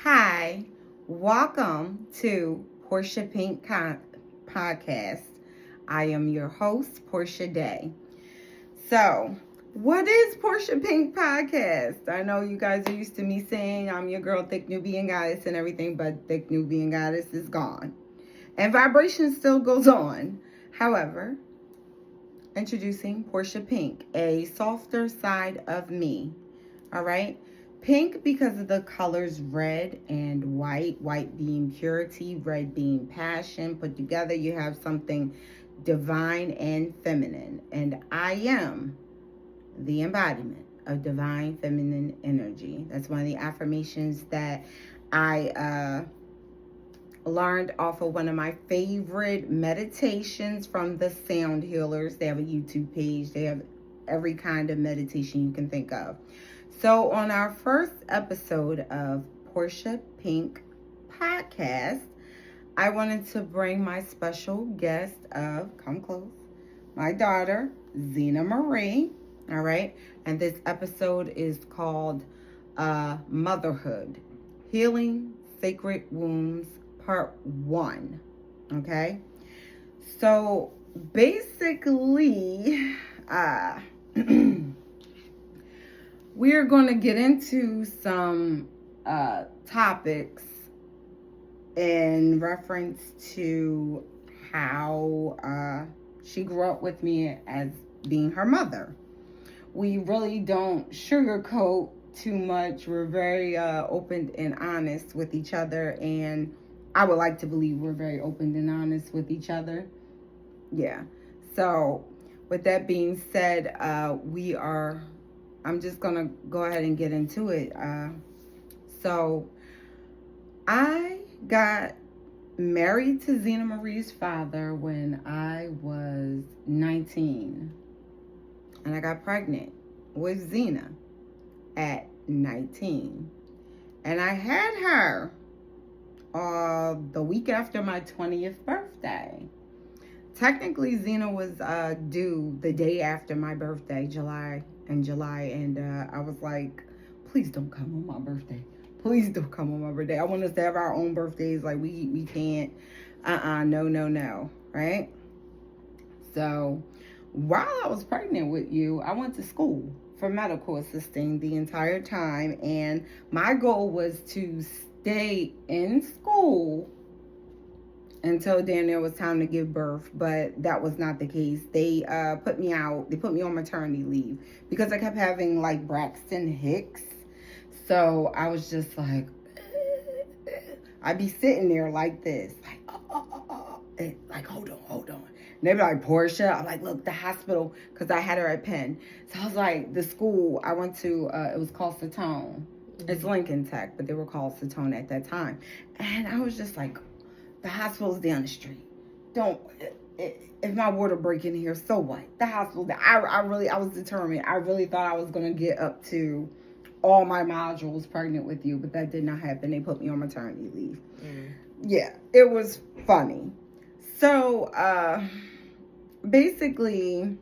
Hi, welcome to Porsche Pink podcast. I am your host, Portia Day. So, what is Porsche Pink podcast? I know you guys are used to me saying I'm your girl, Thick Nubian Goddess, and everything, but Thick Nubian Goddess is gone. And vibration still goes on. However, introducing Porsche Pink, a softer side of me. All right. Pink because of the colors red and white being purity, red being passion. Put together, you have something divine and feminine. And I am the embodiment of divine feminine energy. That's one of the affirmations that I learned off of one of my favorite meditations from the Sound Healers. They have a YouTube page. They have every kind of meditation you can think of. So on our first episode of Porsche Pink podcast, I wanted to bring my special guest of, come close, my daughter, Zena Marie. All right. And this episode is called Motherhood, Healing Sacred Wounds, Part 1. Okay. So basically, we're going to get into some topics in reference to how she grew up with me as being her mother. We really don't sugarcoat too much. We're very open and honest with each other, and I would like to believe we're very open and honest with each other. Yeah. So with that being said, I'm just going to go ahead and get into it. So I got married to Zena Marie's father when I was 19. And I got pregnant with Zena at 19. And I had her the week after my 20th birthday. Technically, Zena was due the day after my birthday, July. And I was like, please don't come on my birthday. Please don't come on my birthday. I want us to have our own birthdays. Like, we can't. No. Right? So, while I was pregnant with you, I went to school for medical assisting the entire time. And my goal was to stay in school until then it was time to give birth, but that was not the case. They put me out. They put me on maternity leave because I kept having like Braxton Hicks. So I was just like, I'd be sitting there like this, like, like hold on. And they'd be like, Portia. I'm like, look, the hospital, because I had her at Penn. So I was like, the school I went to, it was called Satone. It's Lincoln Tech, but they were called Satone at that time. And I was just like, the hospital's down the street. If my water break in here, so what? The hospital, I was determined. I really thought I was going to get up to all my modules pregnant with you, but that did not happen. They put me on maternity leave. Yeah, it was funny. So, basically,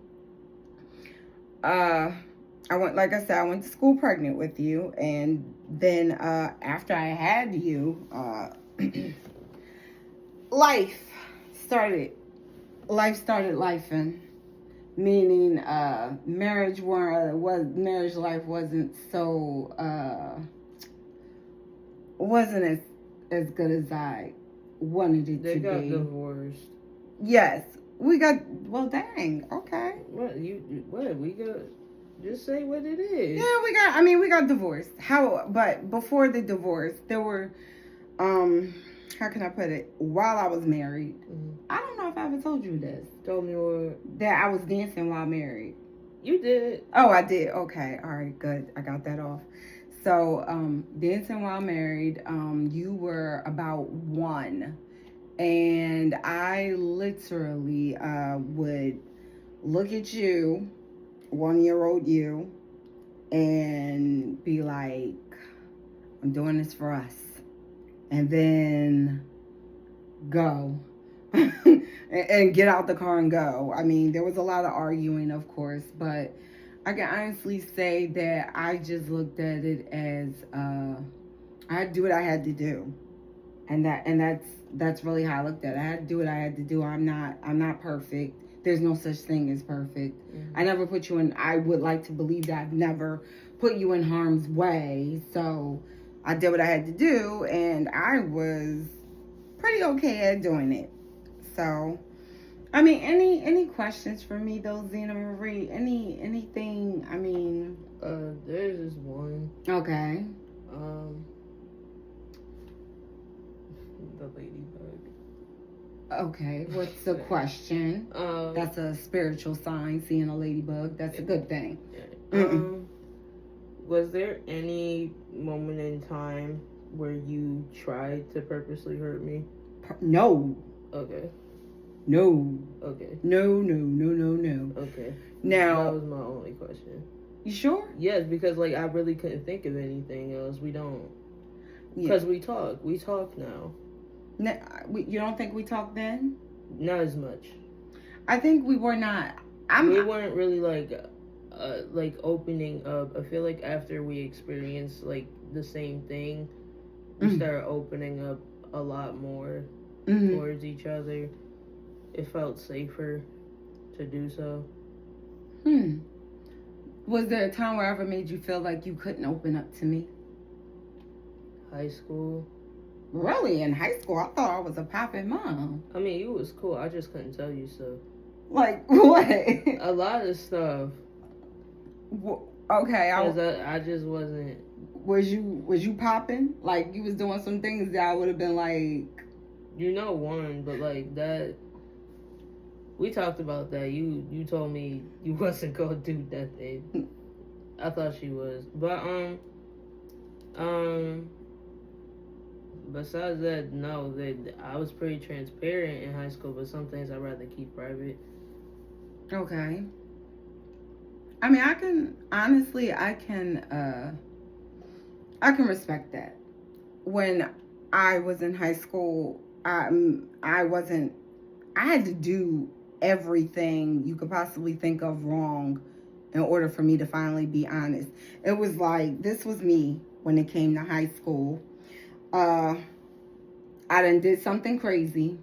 I went to school pregnant with you, and then, after I had you, life started lifing, meaning marriage life wasn't as good as I wanted it to be. They got divorced. Yes, we got. Well, dang. Okay. What we got? Just say what it is. Yeah, we got divorced. But before the divorce, there were how can I put it? While I was married, I don't know if I ever told you this. Told me what? That I was dancing while married. You did. Oh, I did. Okay. All right. Good. I got that off. So, dancing while married, you were about 1. And I literally would look at you, 1-year-old you, and be like, I'm doing this for us. And then go and get out the car and go. I mean, there was a lot of arguing, of course, but I can honestly say that I just looked at it as I had to do what I had to do. And that's really how I looked at it. I had to do what I had to do. I'm not perfect. There's no such thing as perfect. I never put you in. I would like to believe that I've never put you in harm's way. So I did what I had to do, and I was pretty okay at doing it. So, I mean, any questions for me though, Zena Marie? Anything? I mean, there's this one. Okay. The ladybug. Okay, what's the question? That's a spiritual sign, seeing a ladybug. That's a good thing. Was there any moment in time where you tried to purposely hurt me? No. Okay. No. Okay. No. Okay. Now, that was my only question. You sure? Yes, because like I really couldn't think of anything else. We don't. Because we talk. We talk now. You don't think we talked then? Not as much. I think we were not. We weren't really like opening up. I feel like after we experienced like the same thing, we started opening up a lot more towards each other. It felt safer to do so. Was there a time where I ever made you feel like you couldn't open up to me? High school. Really? In high school? I thought I was a poppin' mom. I mean, you was cool. I just couldn't tell you stuff. Like what? A lot of stuff. Okay. I just wasn't. Was you popping? Like you was doing some things that I would have been like. One, but like that. We talked about that. You told me you wasn't gonna do that thing. I thought she was, but besides that, no. That I was pretty transparent in high school, but some things I'd rather keep private. Okay. I mean, I can respect that. When I was in high school, I had to do everything you could possibly think of wrong in order for me to finally be honest. It was like, this was me when it came to high school. I done did something crazy.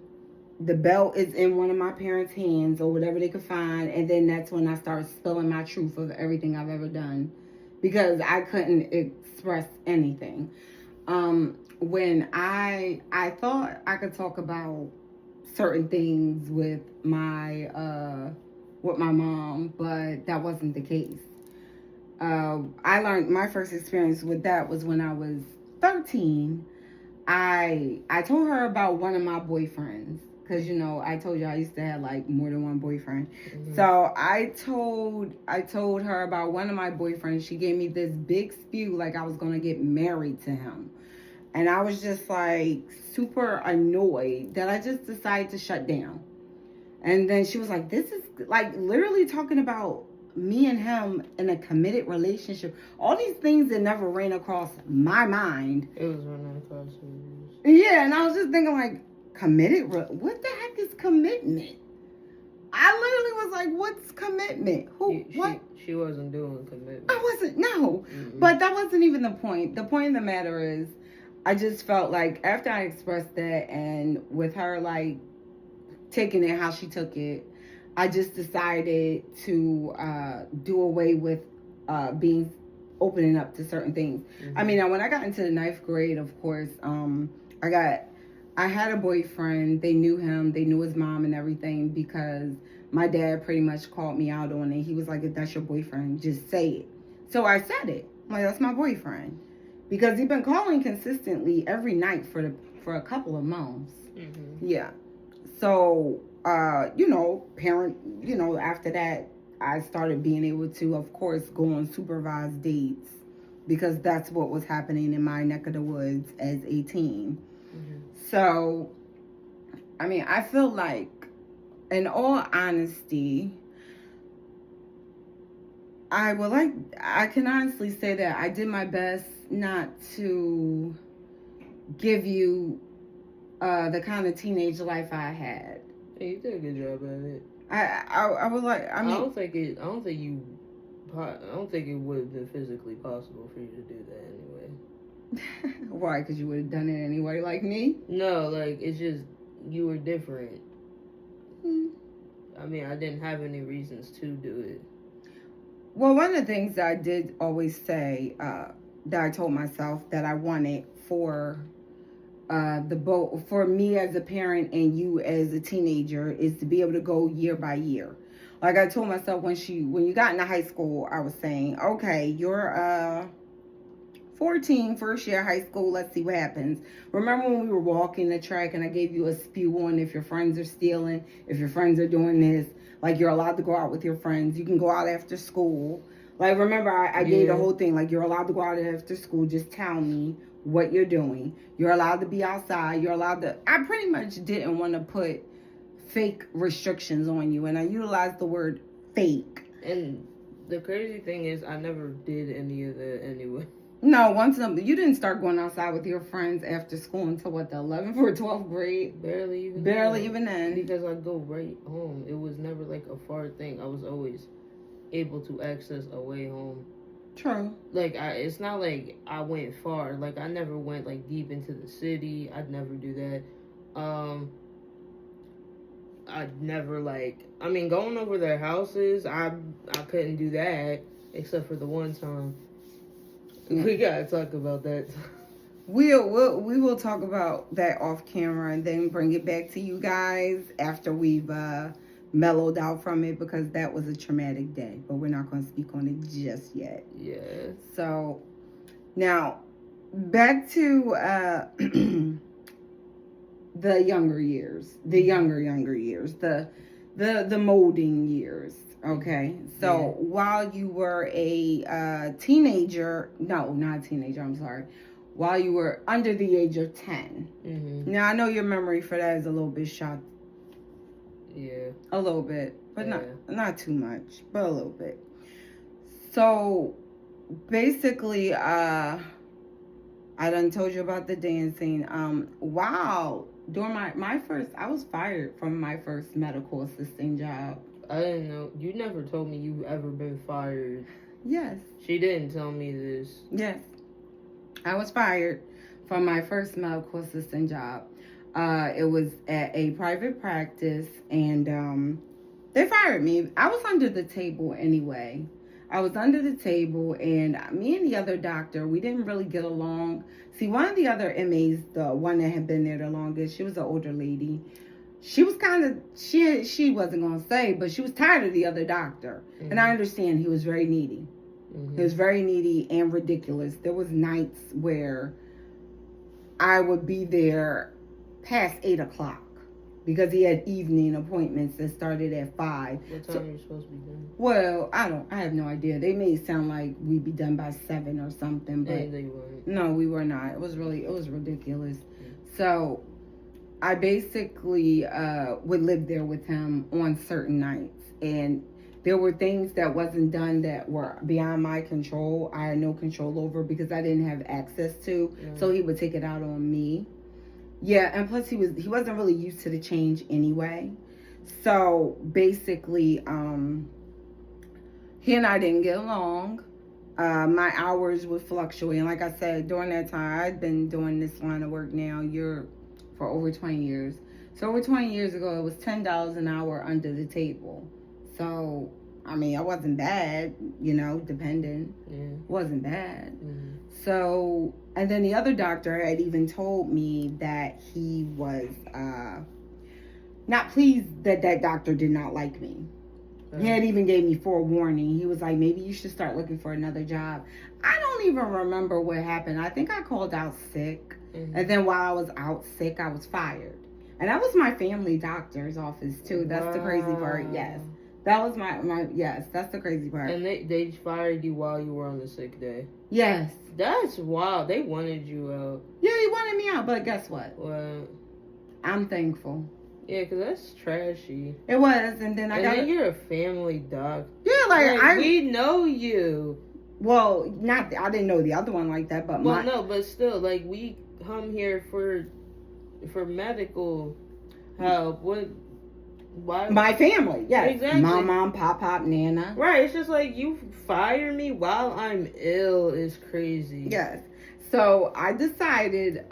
The belt is in one of my parents' hands or whatever they could find. And then that's when I started spilling my truth of everything I've ever done. Because I couldn't express anything. When I thought I could talk about certain things with my mom, but that wasn't the case. I learned my first experience with that was when I was 13. I told her about one of my boyfriends because I told you I used to have like more than one boyfriend. So I told her about one of my boyfriends. She gave me this big spew like I was gonna get married to him. And I was just like super annoyed that I just decided to shut down. And then she was like, this is like literally talking about me and him in a committed relationship. All these things that never ran across my mind. It was running across yours. Yeah, and I was just thinking like, committed? What the heck is commitment? I literally was like, what's commitment? What? She wasn't doing commitment. I wasn't, no. But that wasn't even the point. The point of the matter is, I just felt like after I expressed that and with her like taking it how she took it, I just decided to do away with being opening up to certain things. I mean, when I got into the 9th grade, of course, I had a boyfriend. They knew him. They knew his mom and everything because my dad pretty much called me out on it. He was like, if that's your boyfriend, just say it. So I said it. I'm like, that's my boyfriend. Because he'd been calling consistently every night for a couple of months. Yeah. So, after that, I started being able to, of course, go on supervised dates because that's what was happening in my neck of the woods as 18. So, I mean, I feel like, in all honesty, I can honestly say that I did my best not to give you the kind of teenage life I had. Hey, you did a good job at it. I would like. I mean, I don't think it would have been physically possible for you to do that anyway. Why? Because you would have done it anyway, like me? No, like, it's just, you were different. Hmm. I mean, I didn't have any reasons to do it. Well, one of the things that I did always say, that I told myself that I wanted for for me as a parent and you as a teenager is to be able to go year by year. Like I told myself when you got into high school, I was saying, okay, you're 14, first year high school, let's see what happens. Remember when we were walking the track and I gave you a spew on if your friends are stealing, if your friends are doing this, like you're allowed to go out with your friends, you can go out after school. Like remember I gave the whole thing, like you're allowed to go out after school, just tell me what you're doing. You're allowed to be outside, you're allowed to, I pretty much didn't want to put fake restrictions on you, and I utilized the word fake. And the crazy thing is I never did any of that anyway. No, you didn't start going outside with your friends after school until what, the 11th or 12th grade? Barely even then. Because I'd go right home. It was never like a far thing. I was always able to access a way home. True. Like, it's not like I went far. Like, I never went like deep into the city. I'd never do that. I'd never going over their houses. I couldn't do that except for the one time. We gotta talk about that. We will talk about that off camera and then bring it back to you guys after we've mellowed out from it, because that was a traumatic day. But we're not going to speak on it just yet. Yeah. So now back to the younger years, the younger years, the molding years. Okay, so while you were a teenager, no, not a teenager, I'm sorry, while you were under the age of 10. Mm-hmm. Now, I know your memory for that is a little bit shot. Yeah. A little bit, but not too much, but a little bit. So, basically, I done told you about the dancing. Wow, during my first, I was fired from my first medical assisting job. I didn't know. You never told me you've ever been fired. Yes. She didn't tell me this. Yes. I was fired from my first medical assistant job. It was at a private practice, and they fired me. I was under the table anyway. I was under the table, and me and the other doctor, we didn't really get along. See, one of the other MAs, the one that had been there the longest, she was an older lady. She was kind of, she wasn't going to say, but she was tired of the other doctor. Mm-hmm. And I understand he was very needy. Mm-hmm. He was very needy and ridiculous. There was nights where I would be there past 8 o'clock because he had evening appointments that started at 5. What time are you supposed to be done? Well, I have no idea. They made it sound like we'd be done by 7 or something, but and they weren't. No, we were not. It was ridiculous. Mm-hmm. So I basically would live there with him on certain nights, and there were things that wasn't done that were beyond my control. I had no control over because I didn't have access to. Yeah. So he would take it out on me. Yeah, and plus he wasn't really used to the change anyway. So basically, he and I didn't get along. My hours would fluctuate, and like I said, during that time, I'd been doing this line of work now for over 20 years. So over 20 years ago, it was $10 an hour under the table. So, I mean, I wasn't bad, depending. Yeah. Wasn't bad. Mm-hmm. So, and then the other doctor had even told me that he was not pleased that doctor did not like me. He had even gave me forewarning. He was like, maybe you should start looking for another job. I don't even remember what happened. I think I called out sick. Mm-hmm. And then while I was out sick, I was fired. And that was my family doctor's office, too. That's the crazy part, yes. That was yes, that's the crazy part. And they fired you while you were on the sick day? Yes. That's wild. They wanted you out. Yeah, they wanted me out, but guess what? What? I'm thankful. Yeah, because that's trashy. It was, and then then you're a family doc. Yeah, we know you. Well, I didn't know the other one like that, but no, but still, we come here for medical help. Why? My family, yes. Exactly. Mom, pop, nana. Right. It's just like, you fire me while I'm ill is crazy. Yes. So I decided,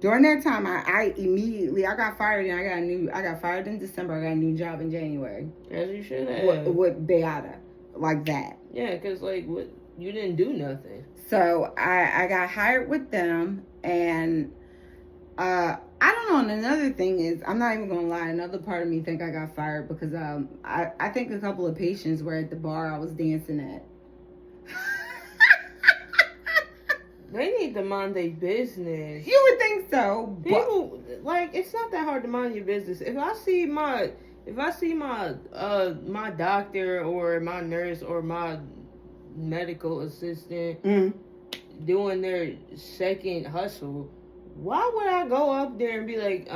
during that time, I immediately, I got fired and I got fired in December. I got a new job in January. As you should have. With Beata, like that. Yeah, because, like, you didn't do nothing. So I got hired with them, and I don't know. And another thing is, I'm not even gonna lie. Another part of me think I got fired because I think a couple of patients were at the bar I was dancing at. They need to mind their business. You would think so. People, like, it's not that hard to mind your business. If I see my my doctor or my nurse or my medical assistant doing their second hustle, why would I go up there and be like,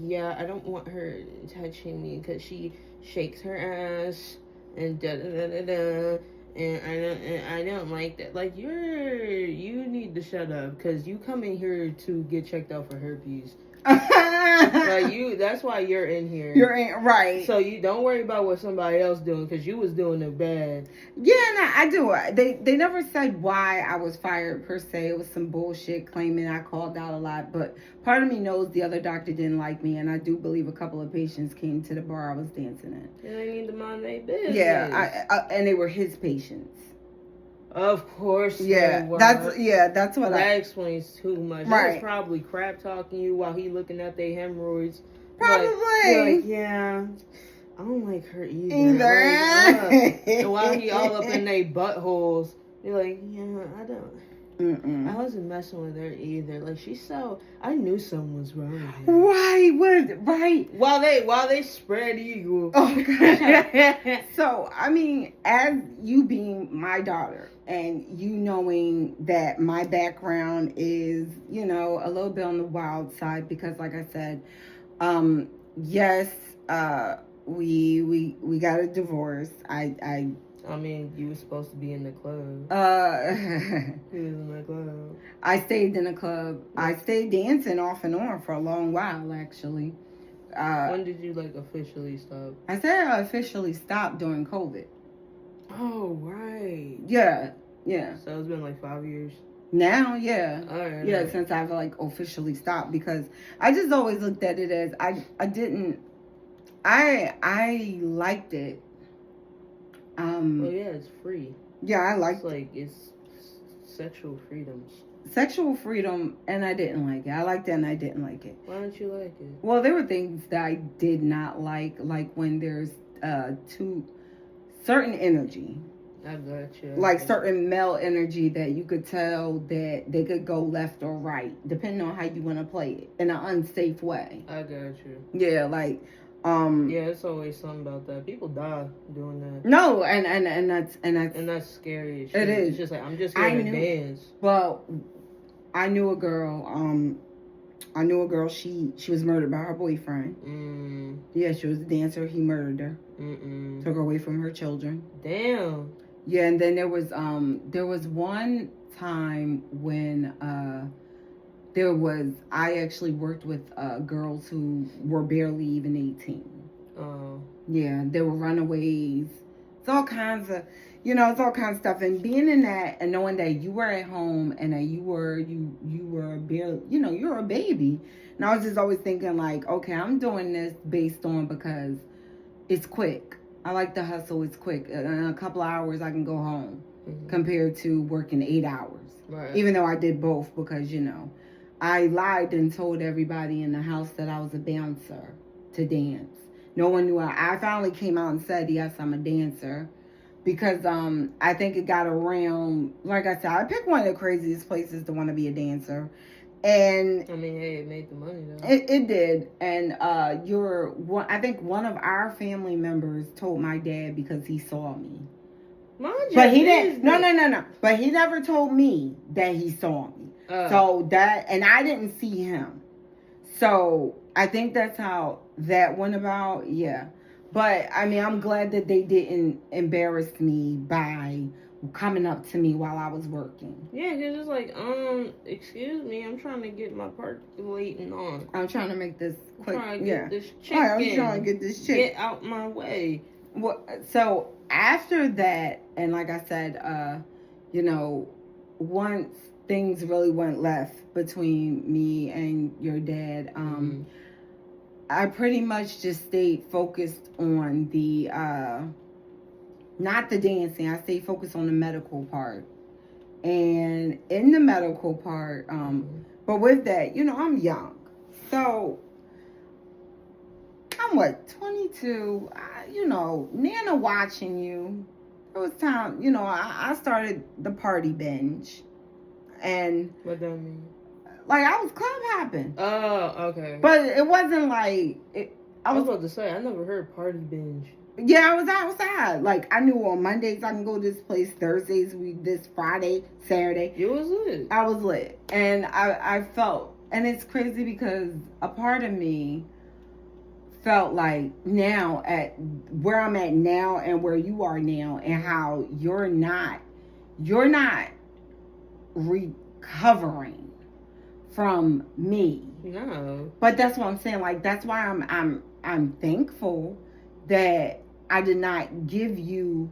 yeah, I don't want her touching me because she shakes her ass and da da da da da. And I don't like that. Like, you need to shut up, because you come in here to get checked out for herpes. Like, that's why you're in here. You're in, right. So you don't worry about what somebody else doing, because you was doing it bad. Yeah, no, I do. They never said why I was fired per se. It was some bullshit claiming I called out a lot. But part of me knows the other doctor didn't like me, and I do believe a couple of patients came to the bar I was dancing at. And they need to mind their business. Yeah, and they were his patients. Of course. Yeah, that's what that explains too much. Right. He was probably crap talking you while he looking at their hemorrhoids. Probably. Like, yeah, I don't like her either. Like, and while he all up in their buttholes, you're like, yeah, I don't. I wasn't messing with her either. Like, I knew something was wrong with her. Right. While they spread eagle. Oh, gosh. So, I mean, as you being my daughter and you knowing that my background is, you know, a little bit on the wild side, because like I said, yes, we got a divorce. I mean, you were supposed to be in the club. He was in the club. I stayed in the club. Yeah. I stayed dancing off and on for a long while, actually. When did you, like, officially stop? I said I officially stopped during COVID. Oh, right. Yeah. So it's been, like, 5 years? Now, yeah. All right. Yeah, since I've, like, officially stopped, because I just always looked at it as, I liked it. Well, yeah, it's free. Yeah, I liked it. It's sexual freedoms. Sexual freedom, and I didn't like it. I liked it, and I didn't like it. Why didn't you like it? Well, there were things that I did not like when there's certain energy. I got you. Like certain male energy that you could tell that they could go left or right, depending on how you want to play it in an unsafe way. I got you. Yeah, like. Yeah, it's always something about that. People die doing that. No, and that's scary. It is. It's just like, I'm just here to dance. Well, I knew a girl. She was murdered by her boyfriend. Yeah, she was a dancer. He murdered her. Took her away from her children. Damn. Yeah, and then there was one time when I actually worked with girls who were barely even 18. Oh. Yeah, they were runaways. It's all kinds of stuff. And being in that and knowing that you were at home and that you were barely, you're a baby. And I was just always thinking like, okay, I'm doing this based on because it's quick. I like the hustle. It's quick. In a couple of hours, I can go home compared to working 8 hours. Right. Even though I did both because, I lied and told everybody in the house that I was a dancer to dance. No one knew. I finally came out and said, yes, I'm a dancer. Because I think it got around, like I said, I picked one of the craziest places to want to be a dancer. And I mean, hey, it made the money though. It did. And I think one of our family members told my dad because he saw me. But he didn't. No. But he never told me that he saw me. So and I didn't see him. So I think that's how that went about. Yeah. But I mean, I'm glad that they didn't embarrass me by coming up to me while I was working. Yeah, because it's like, excuse me, I'm trying to get my percolating on. I'm trying to make this quick. I'm trying to get this chicken. All right, I'm trying to get this chicken. Get out my way. Well, so after that, and like I said, you know, once things really went left between me and your dad, I pretty much just stayed focused on the, not the dancing. I stayed focused on the medical part. And in the medical part, but with that, you know, I'm young. So, I'm 22? You know, Nana watching you. It was time, you know, I started the party binge. And what that mean? Like, I was club hopping. Oh, okay. But it wasn't like... I was about to say, I never heard party binge. Yeah, I was outside. Like, I knew on Mondays I can go to this place. Thursdays, this Friday, Saturday. You was lit. I was lit. And I felt... And it's crazy because a part of me felt like now at where I'm at now and where you are now and how you're not recovering from me. No. But that's what I'm saying. Like, that's why I'm thankful that I did not give you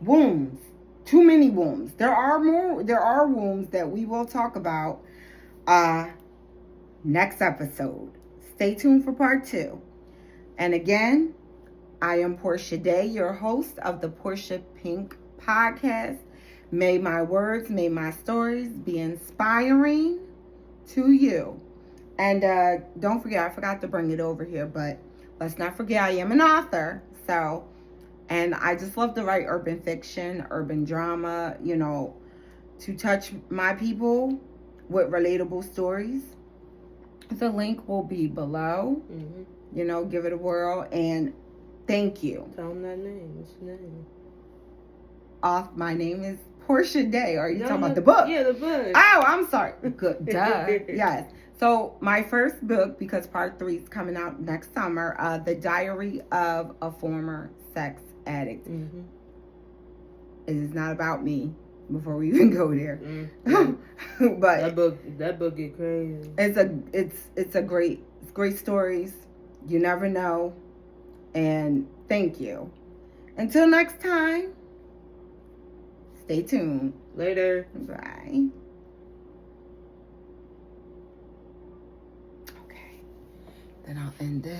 wounds. Too many wounds. There are wounds that we will talk about next episode. Stay tuned for part 2. And again, I am Porsche Day, your host of the Porsche Pink podcast. May my words, may my stories be inspiring to you. And don't forget, I forgot to bring it over here, but let's not forget I am an author. So, and I just love to write urban fiction, urban drama, you know, to touch my people with relatable stories. The link will be below. Mm-hmm. You know, give it a whirl. And thank you. Tell them that name. What's the name? My name is Porsche Day. Are you talking about the book? Yeah, the book. Oh, I'm sorry. Good. Duh. Yes. So my first book, because part 3 is coming out next summer, The Diary of a Former Sex Addict. Mm-hmm. It is not about me. Before we even go there, but that book get crazy. It's great stories. You never know, and thank you. Until next time, stay tuned. Later. Bye. Okay, then I'll end this.